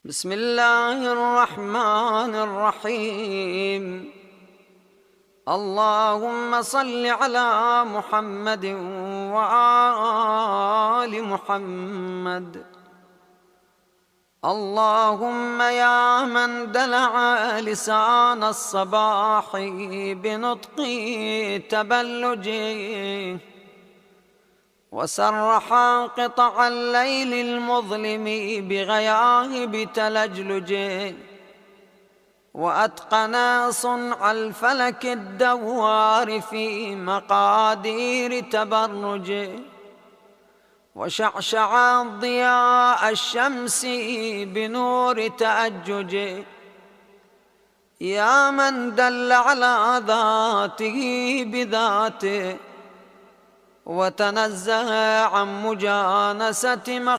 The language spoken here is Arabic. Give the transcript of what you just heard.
بسم الله الرحمن الرحيم. اللهم صل على محمد وآل محمد. اللهم يا من دلع لسان الصباح بنطق تبلج، وسرح قطع الليل المظلم بغياهب تلجلج، وأتقن صنع الفلك الدوار في مقادير تبرج، وشعشع ضياء الشمس بنور تأجج. يا من دل على ذاته بذاته، وتنزه عن مجانسة